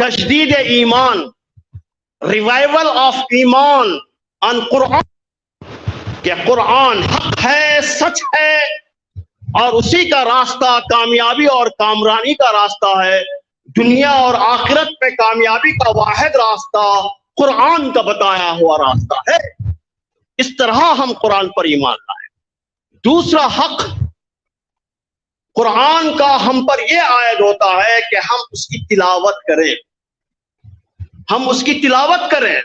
تجدید ایمان، revival of ایمان ان قرآن، کہ قرآن حق ہے، سچ ہے، اور اسی کا راستہ کامیابی اور کامرانی کا راستہ ہے۔ دنیا اور آخرت میں کامیابی کا واحد راستہ قرآن کا بتایا ہوا راستہ ہے۔ اس طرح ہم قرآن پر ایمان لائیں۔ دوسرا حق قرآن کا ہم پر یہ عائد ہوتا ہے کہ ہم اس کی تلاوت کریں، ہم اس کی تلاوت کریں۔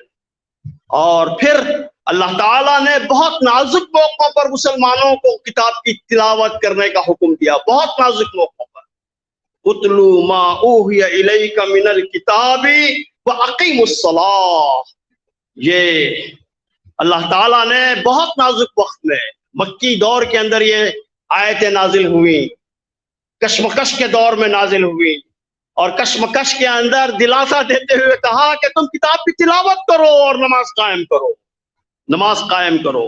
اور پھر اللہ تعالیٰ نے بہت نازک موقعوں پر مسلمانوں کو کتاب کی تلاوت کرنے کا حکم دیا، بہت نازک موقعوں پر۔ اتلو ما اوحی الیک من الکتاب واقیموا الصلاۃ، یہ اللہ تعالیٰ نے بہت نازک وقت میں، مکی دور کے اندر یہ آیتیں نازل ہوئیں، کشمکش کے دور میں نازل ہوئی، اور کشمکش کے اندر دلاسا دیتے ہوئے کہا کہ تم کتاب کی تلاوت کرو اور نماز قائم کرو، نماز قائم کرو۔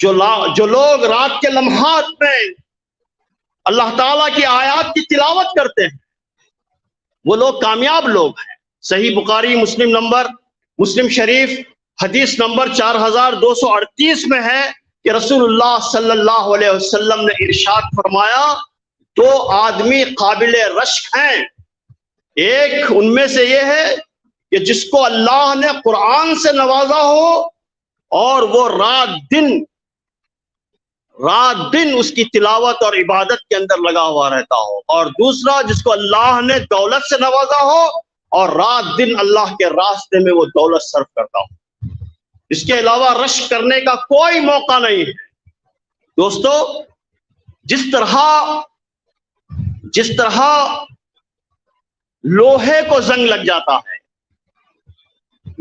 جو لوگ رات کے لمحات میں اللہ تعالیٰ کی آیات کی تلاوت کرتے ہیں وہ لوگ کامیاب لوگ ہیں۔ صحیح بخاری مسلم شریف حدیث نمبر 4238 میں ہے کہ رسول اللہ صلی اللہ علیہ وسلم نے ارشاد فرمایا، دو آدمی قابل رشک ہیں، ایک ان میں سے یہ ہے کہ جس کو اللہ نے قرآن سے نوازا ہو اور وہ رات دن اس کی تلاوت اور عبادت کے اندر لگا ہوا رہتا ہو، اور دوسرا جس کو اللہ نے دولت سے نوازا ہو اور رات دن اللہ کے راستے میں وہ دولت صرف کرتا ہو۔ اس کے علاوہ رشک کرنے کا کوئی موقع نہیں ہے۔ دوستو، جس طرح لوہے کو زنگ لگ جاتا ہے،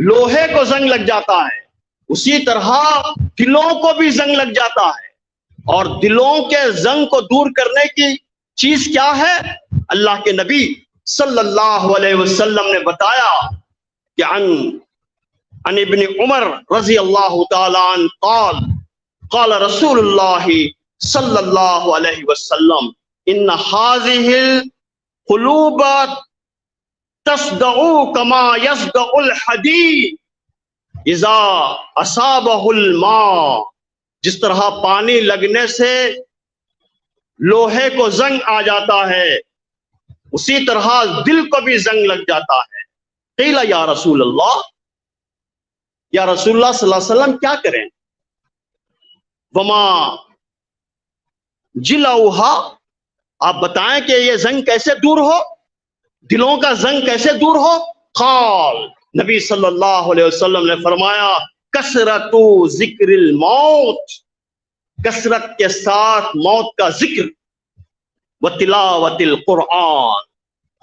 لوہے کو زنگ لگ جاتا ہے، اسی طرح دلوں کو بھی زنگ لگ جاتا ہے۔ اور دلوں کے زنگ کو دور کرنے کی چیز کیا ہے؟ اللہ کے نبی صلی اللہ علیہ وسلم نے بتایا کہ عن ابن عمر رضی اللہ تعالی عنہ قال رسول اللہ صلی اللہ علیہ وسلم ان هذه القلوب تصدع كما يصدع الحديد اذا اصابه الماء، جس طرح پانی لگنے سے لوہے کو زنگ آ جاتا ہے اسی طرح دل کو بھی زنگ لگ جاتا ہے۔ قیل یا رسول اللہ، یا رسول اللہ صلی اللہ علیہ وسلم کیا کریں؟ وما جلوہا، آپ بتائیں کہ یہ زنگ کیسے دور ہو، دلوں کا زنگ کیسے دور ہو؟ قال، نبی صلی اللہ علیہ وسلم نے فرمایا، کثرت ذکر الموت، کثرت کے ساتھ موت کا ذکر، وتلاوت القرآن،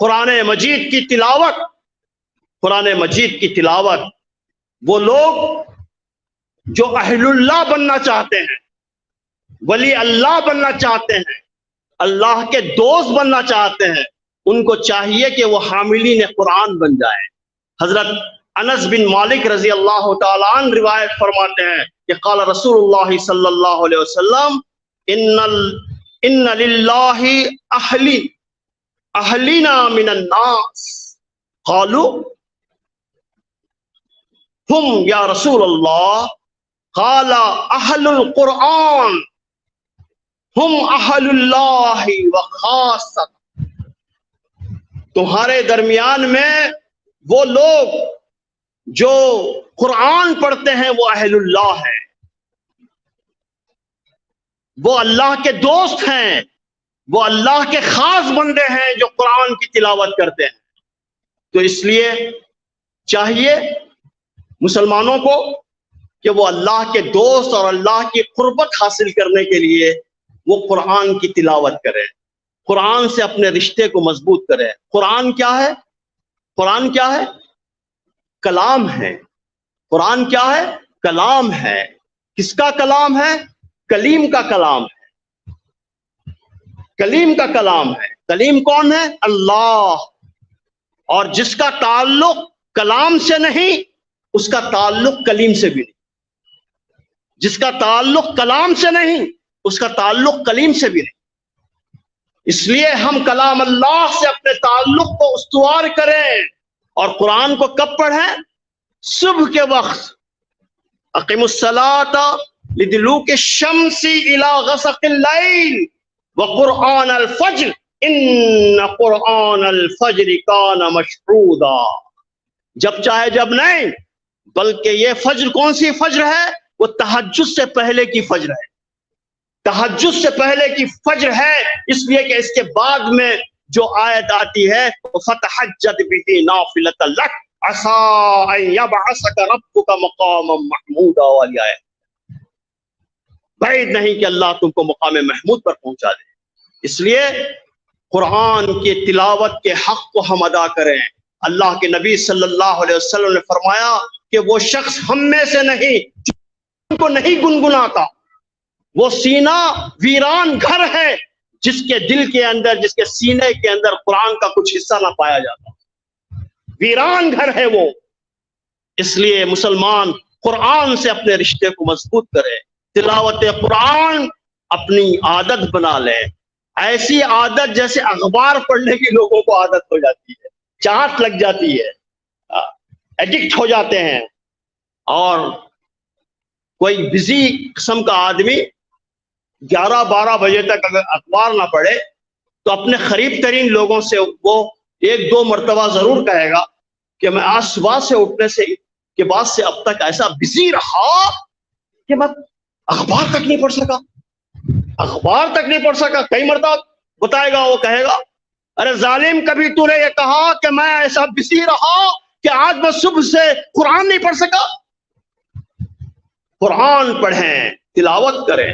قرآن مجید کی تلاوت، قرآن مجید کی تلاوت۔ وہ لوگ جو اہل اللہ بننا چاہتے ہیں، ولی اللہ بننا چاہتے ہیں، اللہ کے دوست بننا چاہتے ہیں، ان کو چاہیے کہ وہ حاملین قرآن بن جائیں۔ حضرت انس بن مالک رضی اللہ تعالی عنہ روایت فرماتے ہیں کہ قال رسول اللہ صلی اللہ علیہ وسلم ان للہ اہلینا من الناس قالوا ہم یا رسول اللہ قال اہل القرآن ہم اہل اللہ وخاصۃ، تمہارے درمیان میں وہ لوگ جو قرآن پڑھتے ہیں وہ اہل اللہ ہیں، وہ اللہ کے دوست ہیں، وہ اللہ کے خاص بندے ہیں جو قرآن کی تلاوت کرتے ہیں۔ تو اس لیے چاہیے مسلمانوں کو کہ وہ اللہ کے دوست اور اللہ کی قربت حاصل کرنے کے لیے وہ قرآن کی تلاوت کریں، قرآن سے اپنے رشتے کو مضبوط کریں۔ قرآن کیا ہے؟ قرآن کیا ہے؟ کلام ہے۔ قرآن کیا ہے؟ کلام ہے۔ کس کا کلام ہے؟ کلیم کا کلام ہے، کلیم کا کلام ہے۔ کلیم کون ہے؟ اللہ۔ اور جس کا تعلق کلام سے نہیں اس کا تعلق کلیم سے بھی نہیں، جس کا تعلق کلام سے نہیں اس کا تعلق کلیم سے بھی نہیں۔ اس لیے ہم کلام اللہ سے اپنے تعلق کو استوار کریں اور قرآن کو کب پڑھیں؟ صبح کے وقت. اقیم الصلاۃ لدلوک الشمس الی غسق اللیل وقرآن الفجر ان قرآن الفجر کان مشہودا. جب چاہے جب نہیں، بلکہ یہ فجر کون سی فجر ہے؟ وہ تہجد سے پہلے کی فجر ہے. تہجد سے پہلے کی فجر ہے، اس لیے کہ اس کے بعد میں جو آیت آتی ہے فَتَحَجَّدْ بِهِ نَافِلَةً لَكَ عَسَىٰ أَن يَبْعَثَكَ رَبُّكَ مَقَامًا مَحْمُودًا والی آیت. بعید نہیں کہ اللہ تم کو مقام محمود پر پہنچا دے. اس لیے قرآن کی تلاوت کے حق کو ہم ادا کریں. اللہ کے نبی صلی اللہ علیہ وسلم نے فرمایا کہ وہ شخص ہم میں سے نہیں جو کو نہیں گنگناتا، وہ سینہ ویران گھر ہے جس کے دل کے اندر، جس کے سینے کے اندر قرآن کا کچھ حصہ نہ پایا جاتا. ویران گھر ہے وہ. اس لیے مسلمان قرآن سے اپنے رشتے کو مضبوط کرے، تلاوت قرآن اپنی عادت بنا لے. ایسی عادت جیسے اخبار پڑھنے کی لوگوں کو عادت ہو جاتی ہے، چاٹ لگ جاتی ہے، ایڈکٹ ہو جاتے ہیں. اور کوئی بزی قسم کا آدمی 11-12 بجے تک اگر اخبار نہ پڑھے تو اپنے قریب ترین لوگوں سے وہ 1-2 مرتبہ ضرور کہے گا کہ میں آج صبح سے اٹھنے سے کے بعد سے اب تک ایسا بزی رہا کہ میں اخبار تک نہیں پڑھ سکا، اخبار تک نہیں پڑھ سکا. کئی مرتبہ بتائے گا، وہ کہے گا ارے ظالم کبھی تو نے یہ کہا کہ میں ایسا بزی رہا کہ آج میں صبح سے قرآن نہیں پڑھ سکا. قرآن پڑھیں، تلاوت کریں.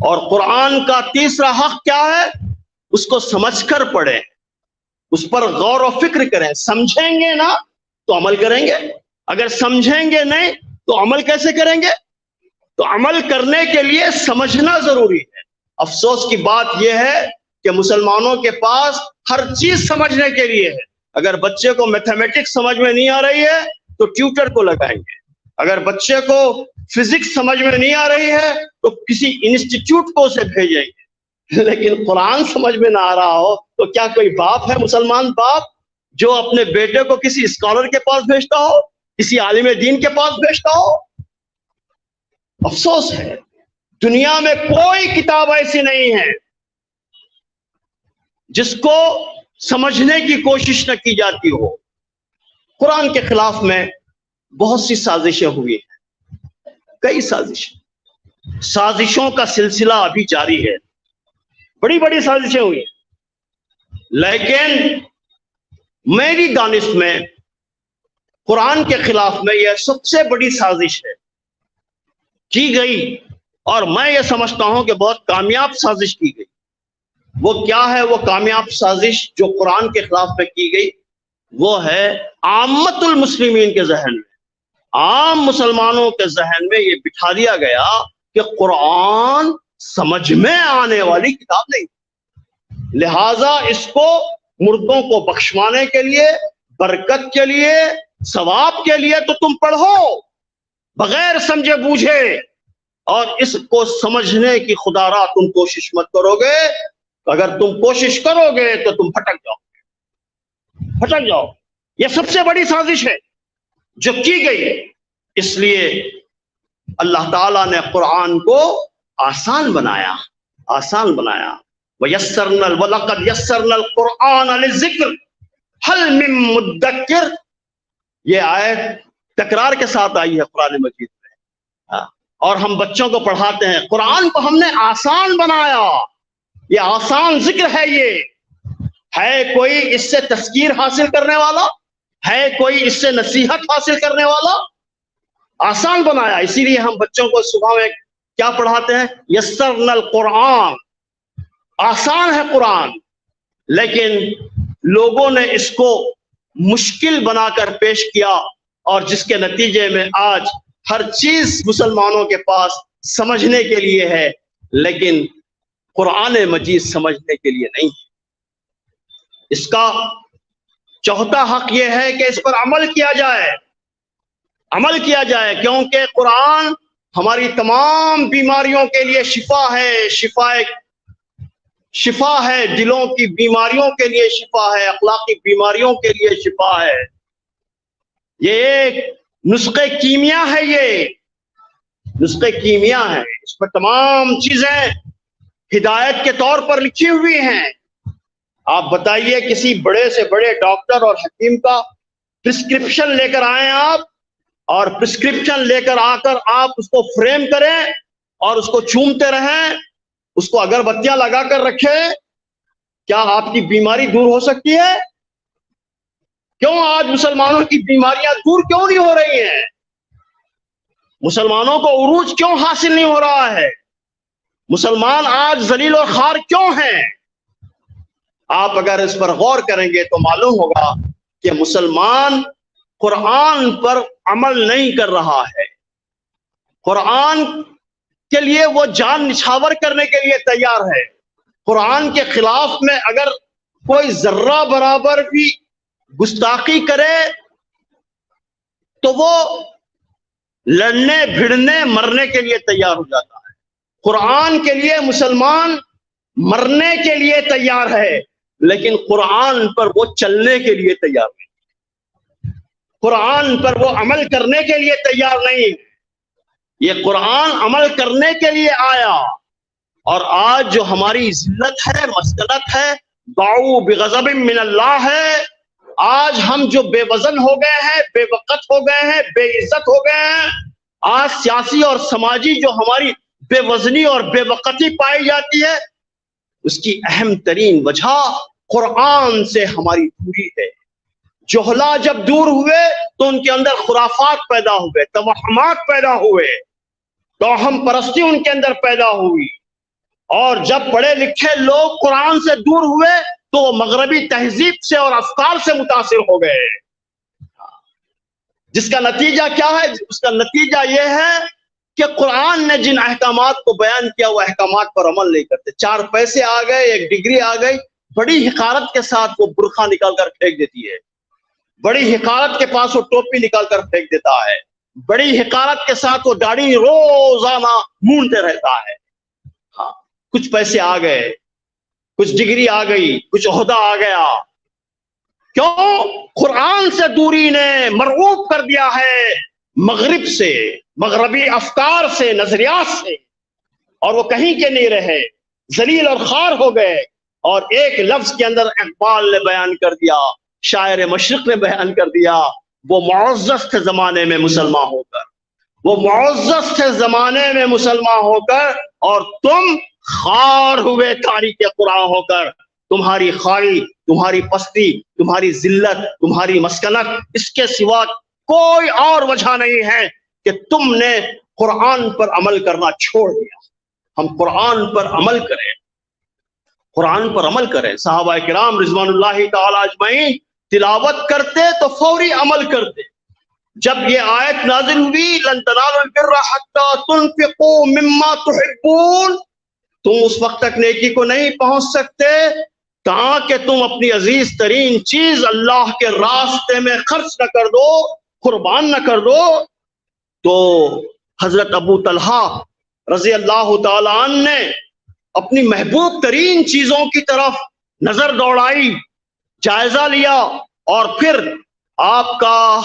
اور قرآن کا تیسرا حق کیا ہے؟ اس کو سمجھ کر پڑھیں، اس پر غور و فکر کریں. سمجھیں گے نا تو عمل کریں گے، اگر سمجھیں گے نہیں تو عمل کیسے کریں گے؟ تو عمل کرنے کے لیے سمجھنا ضروری ہے. افسوس کی بات یہ ہے کہ مسلمانوں کے پاس ہر چیز سمجھنے کے لیے ہے. اگر بچے کو میتھمیٹکس سمجھ میں نہیں آ رہی ہے تو ٹیوٹر کو لگائیں گے. اگر بچے کو فزکس سمجھ میں نہیں آ رہی ہے تو کسی انسٹیٹیوٹ کو اسے بھیجیں گے. لیکن قرآن سمجھ میں نہ آ رہا ہو تو کیا کوئی باپ ہے، مسلمان باپ، جو اپنے بیٹے کو کسی اسکالر کے پاس بھیجتا ہو، کسی عالم دین کے پاس بھیجتا ہو؟ افسوس ہے. دنیا میں کوئی کتاب ایسی نہیں ہے جس کو سمجھنے کی کوشش نہ کی جاتی ہو. قرآن کے خلاف میں بہت سی سازشیں ہوئی ہیں، کئی سازشوں کا سلسلہ ابھی جاری ہے. بڑی بڑی سازشیں ہوئی ہیں. لیکن میری دانش میں قرآن کے خلاف میں یہ سب سے بڑی سازش ہے کی گئی، اور میں یہ سمجھتا ہوں کہ بہت کامیاب سازش کی گئی. وہ کیا ہے؟ وہ کامیاب سازش جو قرآن کے خلاف میں کی گئی وہ ہے عامت المسلمین کے ذہن میں، عام مسلمانوں کے ذہن میں یہ بٹھا دیا گیا کہ قرآن سمجھ میں آنے والی کتاب نہیں، لہذا اس کو مردوں کو بخشوانے کے لیے، برکت کے لیے، ثواب کے لیے تو تم پڑھو بغیر سمجھے بوجھے، اور اس کو سمجھنے کی خدا را تم کوشش مت کرو گے. اگر تم کوشش کرو گے تو تم بھٹک جاؤ. یہ سب سے بڑی سازش ہے جو کی گئی. اس لیے اللہ تعالیٰ نے قرآن کو آسان بنایا، آسان بنایا. وَلَقَدْ يَسَّرْنَا الْقُرْآنَ لِلذِّكْرِ هَلْ مِن مُدَّكِّرٍ. یہ آیت تکرار کے ساتھ آئی ہے قرآن مجید میں، اور ہم بچوں کو پڑھاتے ہیں. قرآن کو ہم نے آسان بنایا، یہ آسان ذکر ہے. یہ ہے کوئی اس سے تذکیر حاصل کرنے والا؟ ہے کوئی اس سے نصیحت حاصل کرنے والا؟ آسان بنایا. اسی لیے ہم بچوں کو صبح میں کیا پڑھاتے ہیں؟ یسرنا القرآن. آسان ہے قرآن، لیکن لوگوں نے اس کو مشکل بنا کر پیش کیا، اور جس کے نتیجے میں آج ہر چیز مسلمانوں کے پاس سمجھنے کے لیے ہے، لیکن قرآن مجید سمجھنے کے لیے نہیں. اس کا چوتھا حق یہ ہے کہ اس پر عمل کیا جائے، عمل کیا جائے، کیونکہ قرآن ہماری تمام بیماریوں کے لیے شفا ہے. شفا ہے، دلوں کی بیماریوں کے لیے شفا ہے، اخلاقی بیماریوں کے لیے شفا ہے. یہ ایک نسخے کیمیا ہے، یہ نسخے کیمیا ہے، اس پر تمام چیزیں ہدایت کے طور پر لکھی ہوئی ہیں۔ آپ بتائیے کسی بڑے سے بڑے ڈاکٹر اور حکیم کا پرسکرپشن لے کر آئیں آپ، اور پرسکرپشن لے کر آ کر آپ اس کو فریم کریں اور اس کو چومتے رہیں، اس کو اگربتیاں لگا کر رکھیں، کیا آپ کی بیماری دور ہو سکتی ہے؟ کیوں آج مسلمانوں کی بیماریاں دور کیوں نہیں ہو رہی ہیں؟ مسلمانوں کو عروج کیوں حاصل نہیں ہو رہا ہے؟ مسلمان آج ذلیل و خوار کیوں ہیں؟ آپ اگر اس پر غور کریں گے تو معلوم ہوگا کہ مسلمان قرآن پر عمل نہیں کر رہا ہے۔ قرآن کے لیے وہ جان نچھاور کرنے کے لیے تیار ہے۔ قرآن کے خلاف میں اگر کوئی ذرہ برابر بھی گستاخی کرے تو وہ لڑنے بھڑنے مرنے کے لیے تیار ہو جاتا ہے۔ قرآن کے لیے مسلمان مرنے کے لیے تیار ہے، لیکن قرآن پر وہ چلنے کے لیے تیار نہیں، قرآن پر وہ عمل کرنے کے لیے تیار نہیں۔ یہ قرآن عمل کرنے کے لیے آیا، اور آج جو ہماری ذلت ہے، مسکنت ہے، باؤ بغضب من اللہ ہے، آج ہم جو بے وزن ہو گئے ہیں، بے وقت ہو گئے ہیں، بے عزت ہو گئے ہیں، آج سیاسی اور سماجی جو ہماری بے وزنی اور بے وقتی پائی جاتی ہے، اس کی اہم ترین وجہ قرآن سے ہماری دوری ہے۔ جہلا جب دور ہوئے تو ان کے اندر خرافات پیدا ہوئے، توہمات پیدا ہوئے، توہم پرستی ان کے اندر پیدا ہوئی، اور جب پڑھے لکھے لوگ قرآن سے دور ہوئے تو وہ مغربی تہذیب سے اور افکار سے متاثر ہو گئے، جس کا نتیجہ کیا ہے؟ اس کا نتیجہ یہ ہے کہ قرآن نے جن احکامات کو بیان کیا وہ احکامات پر عمل نہیں کرتے۔ 4 پیسے آ گئے، ایک ڈگری آ گئی، بڑی حقارت کے ساتھ وہ برقع نکال کر پھینک دیتی ہے، بڑی حقارت کے پاس وہ ٹوپی نکال کر پھینک دیتا ہے، بڑی حقارت کے ساتھ وہ داڑھی روزانہ مونڈتے رہتا ہے۔ ہاں، کچھ پیسے آ گئے، کچھ ڈگری آ گئی، کچھ عہدہ آ گیا، کیوں؟ قرآن سے دوری نے مرعوب کر دیا ہے مغرب سے، مغربی افکار سے، نظریات سے، اور وہ کہیں کے نہیں رہے، ذلیل اور خوار ہو گئے۔ اور ایک لفظ کے اندر اقبال نے بیان کر دیا، شاعر مشرق نے بیان کر دیا، وہ معزز تھے زمانے میں مسلمان ہو کر، وہ معزز تھے زمانے میں مسلمان ہو کر، اور تم خوار ہوئے تاریخ قرآن ہو کر۔ تمہاری خواہی، تمہاری پستی، تمہاری ذلت، تمہاری مسکنت، اس کے سوا کوئی اور وجہ نہیں ہے کہ تم نے قرآن پر عمل کرنا چھوڑ دیا۔ ہم قرآن پر عمل کریں، قرآن پر عمل کریں۔ صحابہ کرام رضوان اللہ تعالی اجمعین تلاوت کرتے تو فوری عمل کرتے۔ جب یہ آیت نازل ہوئی لن تنالوا البر حتی تنفقوا مما تحبون، تم اس وقت تک نیکی کو نہیں پہنچ سکتے کہاں کہ تم اپنی عزیز ترین چیز اللہ کے راستے میں خرچ نہ کر دو، قربان نہ کر دو۔ تو حضرت ابو طلحہ رضی اللہ تعالی عنہ نے اپنی محبوب ترین چیزوں کی طرف نظر دوڑائی، جائزہ لیا، اور پھر آپ کا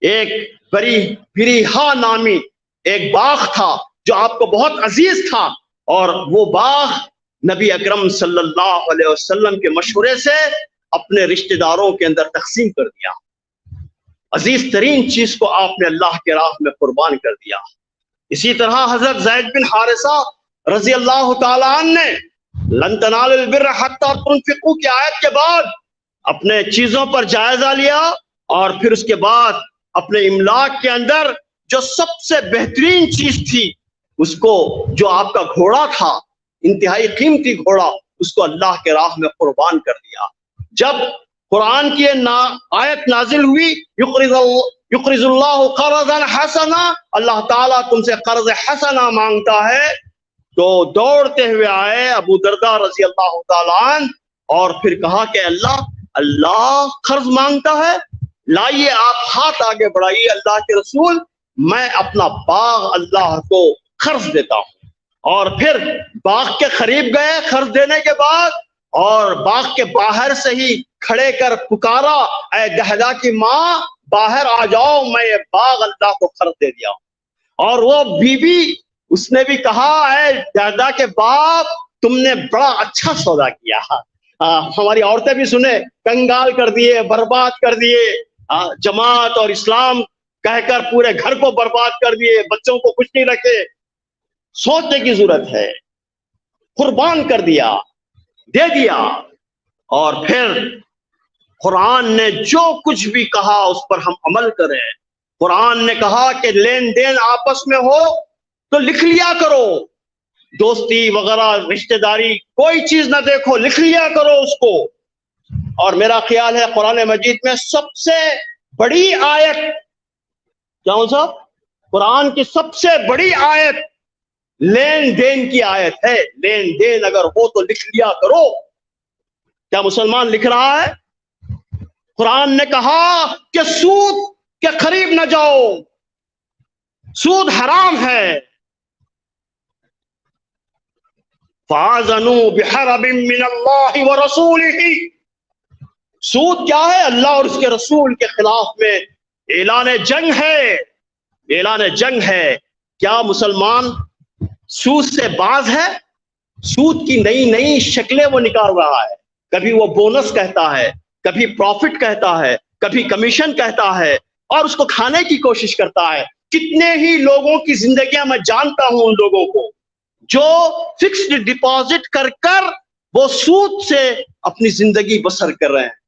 ایک بریحا نامی ایک باغ تھا جو آپ کو بہت عزیز تھا، اور وہ باغ نبی اکرم صلی اللہ علیہ وسلم کے مشورے سے اپنے رشتہ داروں کے اندر تقسیم کر دیا۔ عزیز ترین چیز کو آپ نے اللہ کے راہ میں قربان کر دیا۔ اسی طرح حضرت زید بن حارثہ رضی اللہ تعالی عنہ نے لن تنالوا البر حتی تنفقوا کی آیت کے بعد اپنے چیزوں پر جائزہ لیا، اور پھر اس کے بعد اپنے املاک کے اندر جو سب سے بہترین چیز تھی، اس کو، جو آپ کا گھوڑا تھا، انتہائی قیمتی گھوڑا، اس کو اللہ کے راہ میں قربان کر دیا۔ جب قرآن کی آیت نازل ہوئی یقرض اللہ قرضا حسنا، اللہ تعالیٰ تم سے قرض حسنا مانگتا ہے، تو دوڑتے ہوئے آئے ابو درداء رضی اللہ تعالیٰ عنہ، اور پھر کہا کہ اللہ قرض مانگتا ہے، لائیے آپ ہاتھ آگے بڑھائیے اللہ کے رسول، میں اپنا باغ اللہ کو قرض دیتا ہوں۔ اور پھر باغ کے قریب گئے قرض دینے کے بعد، اور باغ کے باہر سے ہی کھڑے کر پکارا، اے دہدا کی ماں، باہر آ جاؤ، میں یہ باغ اللہ کو قرض دے دیا ہوں۔ اور وہ بیوی اس نے بھی کہا اے دادا کے باپ تم نے بڑا اچھا سودا کیا۔ ہماری عورتیں بھی سنے، کنگال کر دیے، برباد کر دیے، جماعت اور اسلام کہہ کر پورے گھر کو برباد کر دیے، بچوں کو کچھ نہیں رکھے۔ سوچنے کی ضرورت ہے، قربان کر دیا، دے دیا۔ اور پھر قرآن نے جو کچھ بھی کہا اس پر ہم عمل کریں۔ قرآن نے کہا کہ لین دین آپس میں ہو تو لکھ لیا کرو، دوستی وغیرہ رشتہ داری کوئی چیز نہ دیکھو، لکھ لیا کرو اس کو۔ اور میرا خیال ہے قرآن مجید میں سب سے بڑی آیت کیا ہوں صاحب؟ قرآن کی سب سے بڑی آیت لین دین کی آیت ہے۔ لین دین اگر ہو تو لکھ لیا کرو۔ کیا مسلمان لکھ رہا ہے؟ قرآن نے کہا کہ سود کے قریب نہ جاؤ، سود حرام ہے۔ فَآذَنُوا بِحَرْبٍ مِّنَ اللَّهِ وَرَسُولِهِ۔ سود کیا ہے؟ اللہ اور اس کے رسول کے خلاف میں اعلان جنگ ہے، اعلان جنگ ہے۔ کیا مسلمان سود سے باز ہے؟ سود کی نئی نئی شکلیں وہ نکال رہا ہے، کبھی وہ بونس کہتا ہے، کبھی پروفٹ کہتا ہے، کبھی کمیشن کہتا ہے، اور اس کو کھانے کی کوشش کرتا ہے۔ کتنے ہی لوگوں کی زندگیاں میں جانتا ہوں ان لوگوں کو جو فکسڈ ڈپازٹ کر کر وہ سود سے اپنی زندگی بسر کر رہے ہیں۔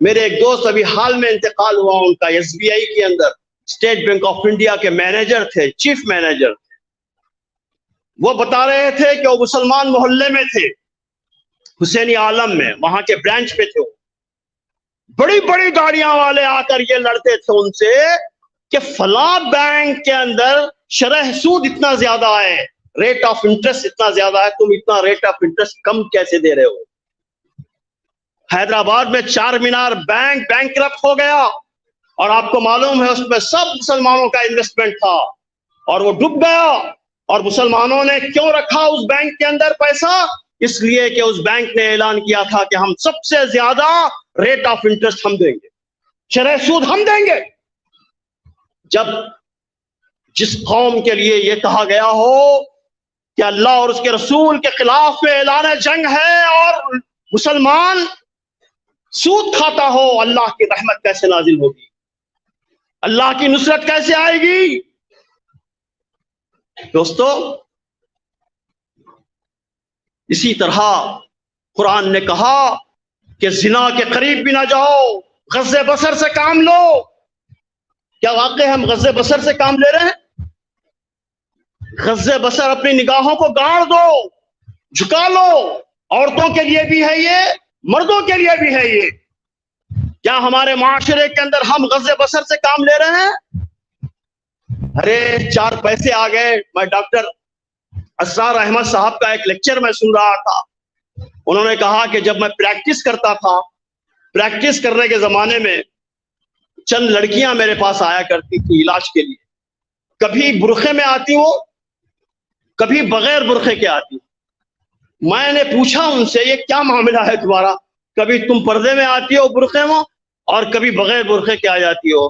میرے ایک دوست ابھی حال میں انتقال ہوا ان کا، ایس بی آئی کے another state bank of India کے مینیجر تھے، چیف مینیجر تھے۔ وہ بتا رہے تھے کہ وہ مسلمان محلے میں تھے، حسینی عالم میں، وہاں کے برانچ پہ تھے۔ بڑی بڑی گاڑیاں والے آ کر یہ لڑتے تھے ان سے کہ فلاں بینک کے اندر شرح سود اتنا زیادہ ہے، ریٹ آف انٹرسٹ اتنا زیادہ ہے، تم اتنا ریٹ آف انٹرسٹ کم کیسے دے رہے ہو؟ حیدرآباد میں چار مینار بینک بینکرپٹ ہو گیا، اور آپ کو معلوم ہے اس میں سب مسلمانوں کا انویسٹمنٹ تھا، اور وہ ڈوب گیا۔ اور مسلمانوں نے کیوں رکھا اس بینک کے اندر پیسہ؟ اس لیے کہ اس بینک نے اعلان کیا تھا کہ ہم سب سے زیادہ ریٹ آف انٹرسٹ ہم دیں گے، شرح سود ہم دیں گے۔ جب جس قوم کے لیے یہ کہا گیا ہو کہ اللہ اور اس کے رسول کے خلاف میں اعلان جنگ ہے اور مسلمان سود کھاتا ہو، اللہ کی رحمت کیسے نازل ہوگی؟ اللہ کی نصرت کیسے آئے گی؟ دوستو، اسی طرح قرآن نے کہا کہ زنا کے قریب بھی نہ جاؤ، غض بصر سے کام لو۔ کیا واقعی ہم غض بصر سے کام لے رہے ہیں؟ غض بصر اپنی نگاہوں کو گاڑ دو، جھکا لو۔ عورتوں کے لیے بھی ہے یہ، مردوں کے لیے بھی ہے یہ۔ کیا ہمارے معاشرے کے اندر ہم غض بصر سے کام لے رہے ہیں؟ ارے چار پیسے آ گئے۔ میں ڈاکٹر اسرار احمد صاحب کا ایک لیکچر میں سن رہا تھا، انہوں نے کہا کہ جب میں پریکٹس کرتا تھا، پریکٹس کرنے کے زمانے میں چند لڑکیاں میرے پاس آیا کرتی تھی علاج کے لیے، کبھی برقعے میں آتی ہو، کبھی بغیر برقعے کے آتی۔ میں نے پوچھا ان سے یہ کیا معاملہ ہے تمہارا؟ کبھی تم پردے میں آتی ہو برقعے میں اور کبھی بغیر برقعے کے آ جاتی ہو۔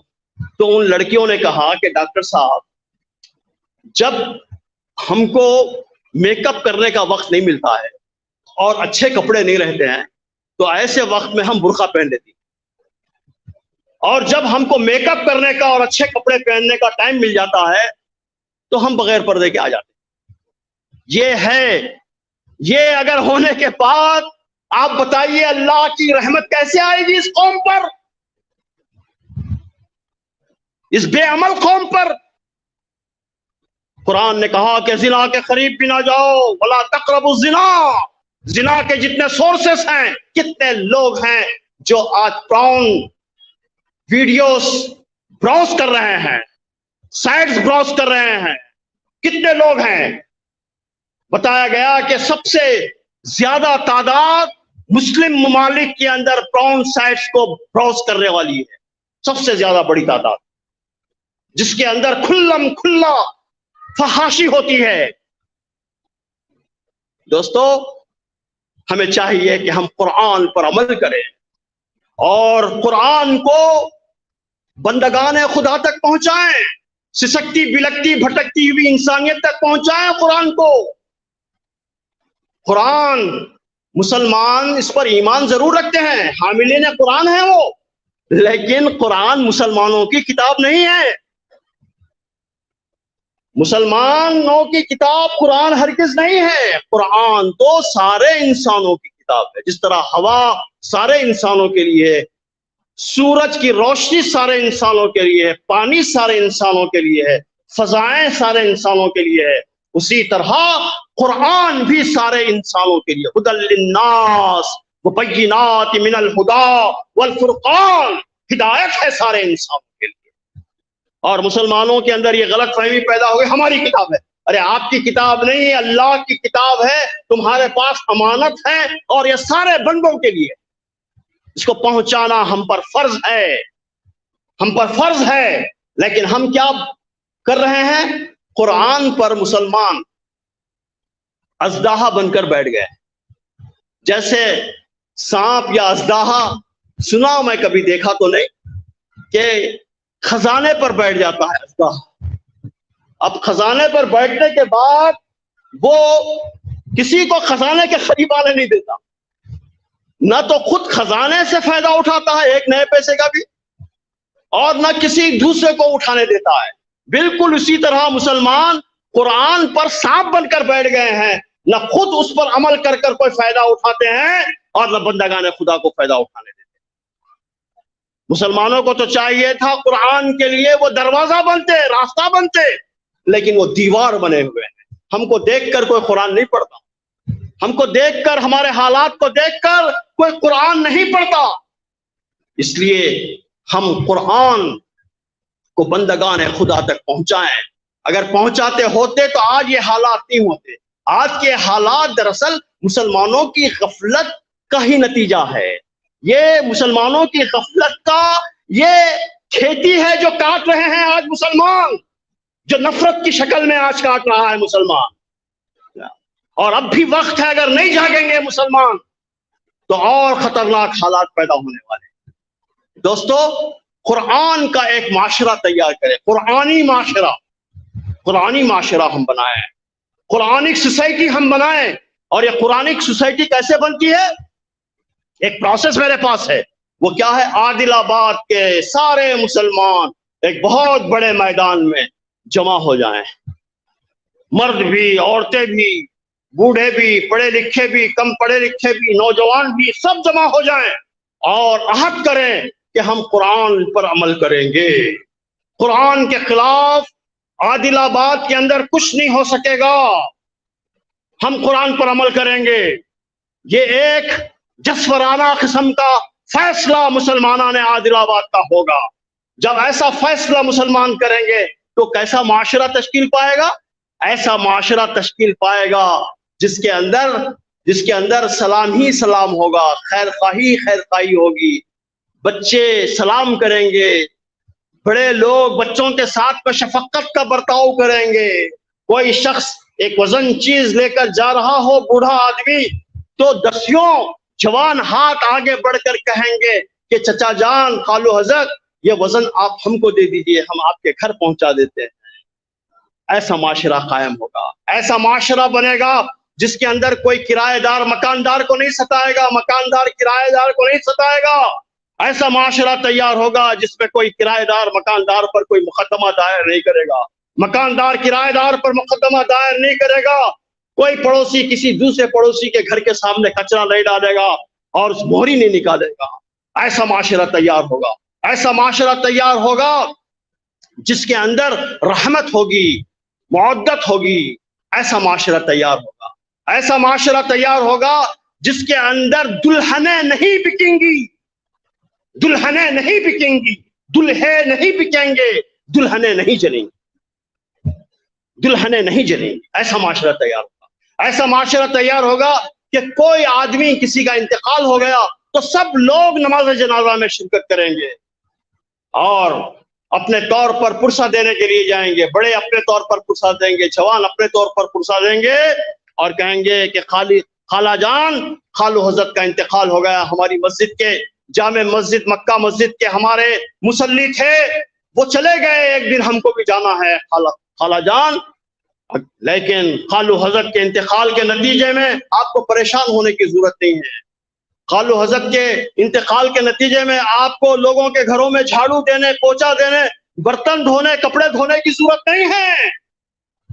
تو ان لڑکیوں نے کہا کہ ڈاکٹر صاحب جب ہم کو میک اپ کرنے کا وقت نہیں ملتا ہے اور اچھے کپڑے نہیں رہتے ہیں تو ایسے وقت میں ہم برقعہ پہن لیتی، اور جب ہم کو میک اپ کرنے کا اور اچھے کپڑے پہننے کا ٹائم مل جاتا ہے تو ہم بغیر پردے کے آ جاتے۔ یہ ہے، یہ اگر ہونے کے بعد آپ بتائیے اللہ کی رحمت کیسے آئے گی اس قوم پر، اس بے عمل قوم پر؟ قرآن نے کہا کہ زنا کے قریب بھی نہ جاؤ، ولا تقربوا الزنا۔ زنا کے جتنے سورسز ہیں، کتنے لوگ ہیں جو آج پراؤن ویڈیوز براؤز کر رہے ہیں، سائٹس براؤز کر رہے ہیں، کتنے لوگ ہیں؟ بتایا گیا کہ سب سے زیادہ تعداد مسلم ممالک کے اندر پراؤن سائٹس کو براؤز کرنے والی ہے، سب سے زیادہ بڑی تعداد، جس کے اندر کھلم کھلا فحاشی ہوتی ہے۔ دوستو، ہمیں چاہیے کہ ہم قرآن پر عمل کریں اور قرآن کو بندگان خدا تک پہنچائیں، سسکتی بلکتی بھٹکتی ہوئی انسانیت تک پہنچائیں قرآن کو۔ قرآن، مسلمان اس پر ایمان ضرور رکھتے ہیں، حاملین قرآن ہیں وہ، لیکن قرآن مسلمانوں کی کتاب نہیں ہے۔ مسلمانوں کی کتاب قرآن ہرگز نہیں ہے۔ قرآن تو سارے انسانوں کی کتاب ہے۔ جس طرح ہوا سارے انسانوں کے لیے ہے، سورج کی روشنی سارے انسانوں کے لیے ہے، پانی سارے انسانوں کے لیے ہے، فضائیں سارے انسانوں کے لیے ہے، اسی طرح قرآن بھی سارے انسانوں کے لیے ہدی للناس وبینات من الہدی والفرقان، ہدایت ہے سارے انسانوں کے لیے۔ اور مسلمانوں کے اندر یہ غلط فہمی پیدا ہو گئی ہماری کتاب ہے۔ ارے آپ کی کتاب نہیں ہے، اللہ کی کتاب ہے، تمہارے پاس امانت ہے، اور یہ سارے بندوں کے لیے، اس کو پہنچانا ہم پر فرض ہے، ہم پر فرض ہے۔ لیکن ہم کیا کر رہے ہیں؟ قرآن پر مسلمان اژدہا بن کر بیٹھ گئے، جیسے سانپ یا اژدہا، سنا میں کبھی دیکھا تو نہیں، کہ خزانے پر بیٹھ جاتا ہے اژدہا۔ اب خزانے پر بیٹھنے کے بعد وہ کسی کو خزانے کے قریب آنے نہیں دیتا، نہ تو خود خزانے سے فائدہ اٹھاتا ہے ایک نئے پیسے کا بھی، اور نہ کسی دوسرے کو اٹھانے دیتا ہے۔ بالکل اسی طرح مسلمان قرآن پر سانپ بن کر بیٹھ گئے ہیں، نہ خود اس پر عمل کر کر کوئی فائدہ اٹھاتے ہیں، اور نہ بندگان خدا کو فائدہ اٹھانے دیتے۔ مسلمانوں کو تو چاہیے تھا قرآن کے لیے وہ دروازہ بنتے، راستہ بنتے، لیکن وہ دیوار بنے ہوئے ہیں۔ ہم کو دیکھ کر کوئی قرآن نہیں پڑھتا، ہم کو دیکھ کر، ہمارے حالات کو دیکھ کر کوئی قرآن نہیں پڑھتا۔ اس لیے ہم قرآن کو بندگان خدا تک پہنچائیں۔ اگر پہنچاتے ہوتے تو آج یہ حالات نہیں ہوتے۔ آج کے حالات دراصل مسلمانوں کی غفلت کا ہی نتیجہ ہے۔ یہ مسلمانوں کی غفلت کا یہ کھیتی ہے جو کاٹ رہے ہیں آج مسلمان، جو نفرت کی شکل میں آج کاٹ رہا ہے مسلمان۔ اور اب بھی وقت ہے، اگر نہیں جاگیں گے مسلمان تو اور خطرناک حالات پیدا ہونے والے ہیں۔ دوستو، قرآن کا ایک معاشرہ تیار کریں، قرآنی معاشرہ، قرآنی معاشرہ ہم بنائیں، قرآنک سوسائٹی ہم بنائیں۔ اور یہ قرآنک سوسائٹی کیسے بنتی ہے؟ ایک پروسیس میرے پاس ہے۔ وہ کیا ہے؟ عادل آباد کے سارے مسلمان ایک بہت بڑے میدان میں جمع ہو جائیں، مرد بھی، عورتیں بھی، بوڑھے بھی، پڑھے لکھے بھی، کم پڑھے لکھے بھی، نوجوان بھی، سب جمع ہو جائیں اور عہد کریں کہ ہم قرآن پر عمل کریں گے۔ قرآن کے خلاف عادل آباد کے اندر کچھ نہیں ہو سکے گا، ہم قرآن پر عمل کریں گے۔ یہ ایک جسورانہ قسم کا فیصلہ مسلمانوں نے عادل آباد کا ہوگا۔ جب ایسا فیصلہ مسلمان کریں گے تو کیسا معاشرہ تشکیل پائے گا؟ ایسا معاشرہ تشکیل پائے گا جس کے اندر سلام ہی سلام ہوگا، خیر خواہی خیر خواہی ہوگی، بچے سلام کریں گے، بڑے لوگ بچوں کے ساتھ میں شفقت کا برتاؤ کریں گے۔ کوئی شخص ایک وزن چیز لے کر جا رہا ہو، بوڑھا آدمی، تو دسیوں جوان ہاتھ آگے بڑھ کر کہیں گے کہ چچا جان، خالو حضرت، یہ وزن آپ ہم کو دے دیجئے، ہم آپ کے گھر پہنچا دیتے ہیں۔ ایسا معاشرہ قائم ہوگا، ایسا معاشرہ بنے گا جس کے اندر کوئی کرایہ دار مکاندار کو نہیں ستائے گا، مکاندار کرایہ دار کو نہیں ستائے گا۔ ایسا معاشرہ تیار ہوگا جس میں کوئی کرایہ دار مکاندار پر کوئی مقدمہ دائر نہیں کرے گا، مکاندار کرایہ دار پر مقدمہ دائر نہیں کرے گا، کوئی پڑوسی کسی دوسرے پڑوسی کے گھر کے سامنے کچرا نہیں ڈالے گا اور اس مہری نہیں نکالے گا۔ ایسا معاشرہ تیار ہوگا، ایسا معاشرہ تیار ہوگا جس کے اندر رحمت ہوگی، مودت ہوگی۔ ایسا معاشرہ تیار ہوگا، ایسا معاشرہ تیار ہوگا جس کے اندر دلہنیں نہیں بکیں گی، دلہنیں نہیں بکیں گی، دلہے نہیں بکیں گے، دلہنیں نہیں جلیں گی، دلہنیں نہیں جلیں گی۔ ایسا معاشرہ تیار ہوگا، ایسا معاشرہ تیار ہوگا کہ کوئی آدمی کسی کا انتقال ہو گیا تو سب لوگ نماز جنازہ میں شرکت کریں گے اور اپنے طور پر پرسہ دینے کے لیے جائیں گے، بڑے اپنے طور پر پرسہ دیں گے، جوان اپنے طور پر پرسہ دیں گے اور کہیں گے کہ خالہ جان، خالو حضرت کا انتقال ہو گیا، ہماری مسجد کے جامع مسجد مکہ مسجد کے ہمارے مصلی تھے، وہ چلے گئے، ایک دن ہم کو بھی جانا ہے خالہ جان، لیکن خالو حضرت کے انتقال کے نتیجے میں آپ کو پریشان ہونے کی ضرورت نہیں ہے۔ خالو حضرت کے انتقال کے نتیجے میں آپ کو لوگوں کے گھروں میں جھاڑو دینے، پوچھا دینے، برتن دھونے، کپڑے دھونے کی ضرورت نہیں ہے،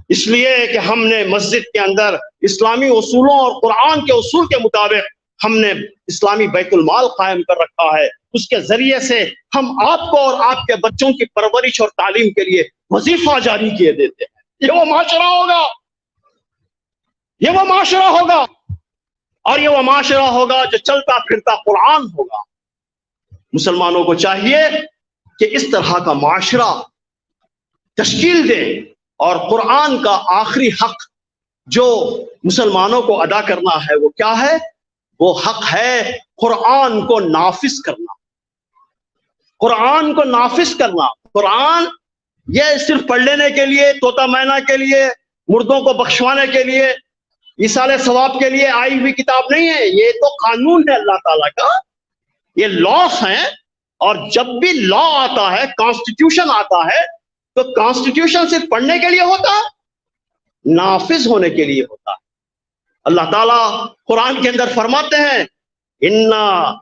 اس لیے کہ ہم نے مسجد کے اندر اسلامی اصولوں اور قرآن کے اصول کے مطابق ہم نے اسلامی بیت المال قائم کر رکھا ہے، اس کے ذریعے سے ہم آپ کو اور آپ کے بچوں کی پرورش اور تعلیم کے لیے وظیفہ جاری کیے دیتے ہیں۔ یہ وہ معاشرہ ہوگا، یہ وہ معاشرہ ہوگا، اور یہ وہ معاشرہ ہوگا جو چلتا پھرتا قرآن ہوگا۔ مسلمانوں کو چاہیے کہ اس طرح کا معاشرہ تشکیل دیں، اور قرآن کا آخری حق جو مسلمانوں کو ادا کرنا ہے وہ کیا ہے؟ وہ حق ہے قرآن کو نافذ کرنا، قرآن کو نافذ کرنا۔ قرآن یہ صرف پڑھ لینے کے لیے، طوطا مینا کے لیے، مردوں کو بخشوانے کے لیے، ایصال ثواب کے لیے آئی ہوئی کتاب نہیں ہے، یہ تو قانون ہے اللہ تعالیٰ کا، یہ لاس ہیں۔ اور جب بھی لا آتا ہے، کانسٹیٹیوشن آتا ہے، تو کانسٹیٹیوشن صرف پڑھنے کے لیے ہوتا ہے؟ نافذ ہونے کے لیے ہوتا ہے۔ اللہ تعالیٰ قرآن کے اندر فرماتے ہیں اِنَّا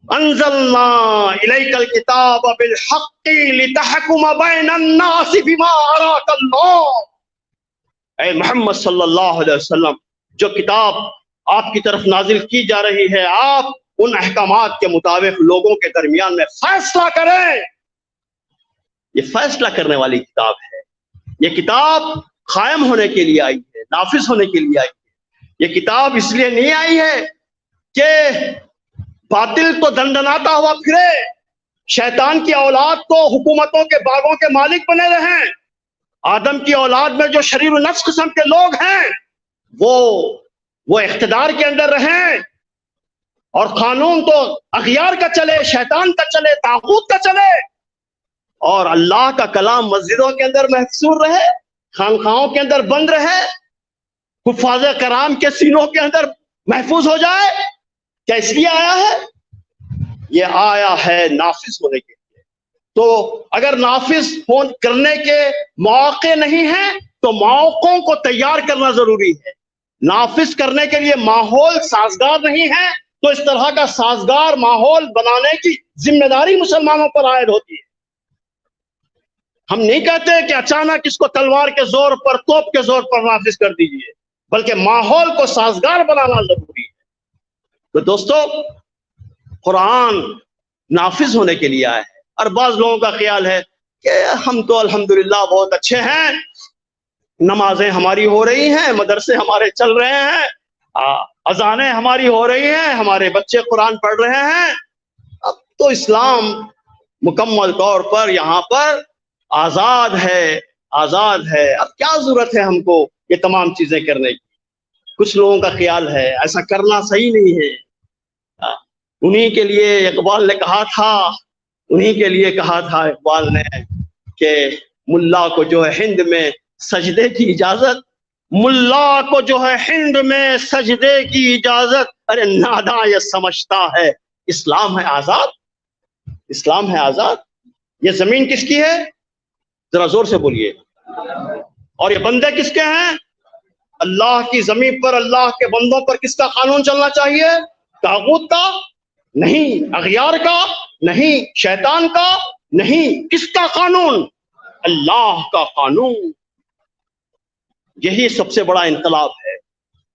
انزلنا الیک الکتاب بالحق لتحکم بین الناس بما اراک اللہ۔ اے محمد صلی اللہ علیہ وسلم، جو کتاب آپ کی طرف نازل کی جا رہی ہے، آپ ان احکامات کے مطابق لوگوں کے درمیان میں فیصلہ کریں۔ یہ فیصلہ کرنے والی کتاب ہے، یہ کتاب قائم ہونے کے لیے آئی ہے، نافذ ہونے کے لیے آئی ہے۔ یہ کتاب اس لیے نہیں آئی ہے کہ باطل تو دندناتا ہوا پھرے، شیطان کی اولاد تو حکومتوں کے باغوں کے مالک بنے رہیں، آدم کی اولاد میں جو شریر و نفس قسم کے لوگ ہیں وہ اقتدار کے اندر رہیں، اور قانون تو اغیار کا چلے، شیطان کا چلے، طاغوت کا چلے، اور اللہ کا کلام مسجدوں کے اندر محصور رہے، خانقاہوں کے اندر بند رہے، حفاظ کرام کے سینوں کے اندر محفوظ ہو جائے۔ کیا اس لیے آیا ہے؟ یہ آیا ہے نافذ ہونے کے لیے۔ تو اگر نافذ کرنے کے مواقع نہیں ہیں تو مواقعوں کو تیار کرنا ضروری ہے۔ نافذ کرنے کے لیے ماحول سازگار نہیں ہے تو اس طرح کا سازگار ماحول بنانے کی ذمہ داری مسلمانوں پر عائد ہوتی ہے۔ ہم نہیں کہتے کہ اچانک اس کو تلوار کے زور پر، توپ کے زور پر نافذ کر دیجئے، بلکہ ماحول کو سازگار بنانا ضروری ہے۔ تو دوستو، قرآن نافذ ہونے کے لیے آیا ہے، اور بعض لوگوں کا خیال ہے کہ ہم تو الحمدللہ بہت اچھے ہیں، نمازیں ہماری ہو رہی ہیں، مدرسے ہمارے چل رہے ہیں، اذانیں ہماری ہو رہی ہیں، ہمارے بچے قرآن پڑھ رہے ہیں، اب تو اسلام مکمل طور پر یہاں پر آزاد ہے، آزاد ہے، اب کیا ضرورت ہے ہم کو یہ تمام چیزیں کرنے کی۔ کچھ لوگوں کا خیال ہے ایسا کرنا صحیح نہیں ہے۔ انہی کے لیے اقبال نے کہا تھا، انہی کے لیے کہا تھا اقبال نے کہ ملا کو جو ہے ہند میں سجدے کی اجازت، ملا کو جو ہے ہند میں سجدے کی اجازت، ارے ناداں یہ سمجھتا ہے اسلام ہے آزاد، اسلام ہے آزاد۔ یہ زمین کس کی ہے؟ ذرا زور سے بولیے۔ اور یہ بندے کس کے ہیں؟ اللہ کی زمین پر اللہ کے بندوں پر کس کا قانون چلنا چاہیے؟ طاغوت کا نہیں، اغیار کا نہیں، شیطان کا نہیں، کس کا قانون؟ اللہ کا قانون۔ یہی سب سے بڑا انقلاب ہے،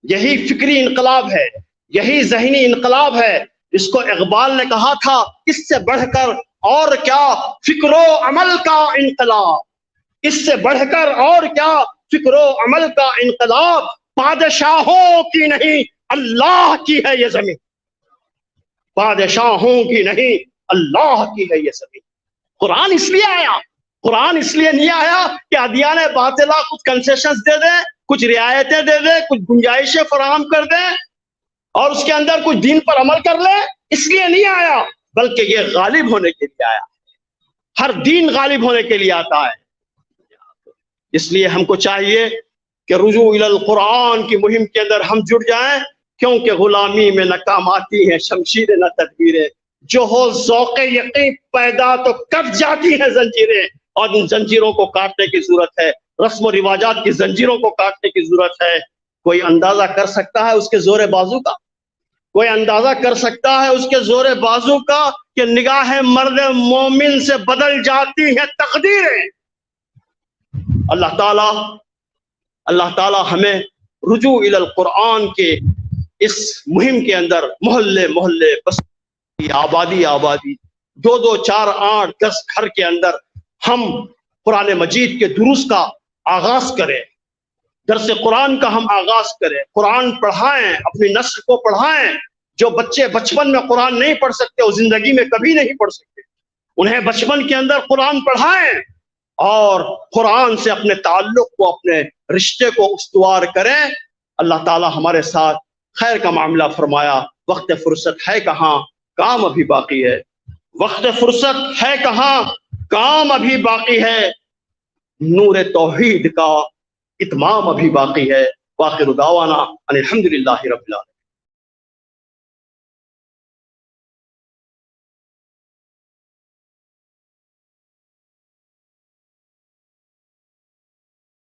یہی فکری انقلاب ہے، یہی ذہنی انقلاب ہے۔ اس کو اقبال نے کہا تھا اس سے بڑھ کر اور کیا فکر و عمل کا انقلاب، اس سے بڑھ کر اور کیا فکر و عمل کا انقلاب، بادشاہوں کی نہیں اللہ کی ہے یہ زمین، بادشاہوں کی نہیں اللہ کی ہے یہ زمین۔ قرآن اس لیے آیا، قرآن اس لیے نہیں آیا کہ ادیان باطلہ کچھ کنسیشنز دے دیں، کچھ رعایتیں دے دیں، کچھ گنجائشیں فراہم کر دیں اور اس کے اندر کچھ دین پر عمل کر لیں، اس لیے نہیں آیا، بلکہ یہ غالب ہونے کے لیے آیا۔ ہر دین غالب ہونے کے لیے آتا ہے۔ اس لیے ہم کو چاہیے کہ رجوع الی القرآن کی مہم کے اندر ہم جڑ جائیں، کیونکہ غلامی میں نہ کام آتی ہیں شمشیر نہ تدبیریں، جو ہو ذوق یقین پیدا تو کٹ جاتی ہیں زنجیریں، اور ان زنجیروں کو کاٹنے کی ضرورت ہے، رسم و رواجات کی زنجیروں کو کاٹنے کی ضرورت ہے۔ کوئی اندازہ کر سکتا ہے اس کے زور بازو کا؟ کوئی اندازہ کر سکتا ہے اس کے زور بازو کا کہ نگاہ مرد مومن سے بدل جاتی ہیں تقدیریں؟ اللہ تعالی ہمیں رجوع الی القرآن کے اس مہم کے اندر محلے محلے، بستی، آبادی آبادی، 2 4 8 10 گھر کے اندر ہم قرآن مجید کے دروس کا آغاز کریں، درس قرآن کا ہم آغاز کریں، قرآن پڑھائیں، اپنی نسل کو پڑھائیں۔ جو بچے بچپن میں قرآن نہیں پڑھ سکتے وہ زندگی میں کبھی نہیں پڑھ سکتے، انہیں بچپن کے اندر قرآن پڑھائیں اور قرآن سے اپنے تعلق کو، اپنے رشتے کو استوار کریں۔ اللہ تعالی ہمارے ساتھ خیر کا معاملہ فرمایا۔ وقت فرصت ہے کہاں، کام ابھی باقی ہے، وقت فرصت ہے کہاں، کام ابھی باقی ہے، نور توحید کا اتمام ابھی باقی ہے۔ وآخر دعوانا ان الحمد للہ رب العالمین۔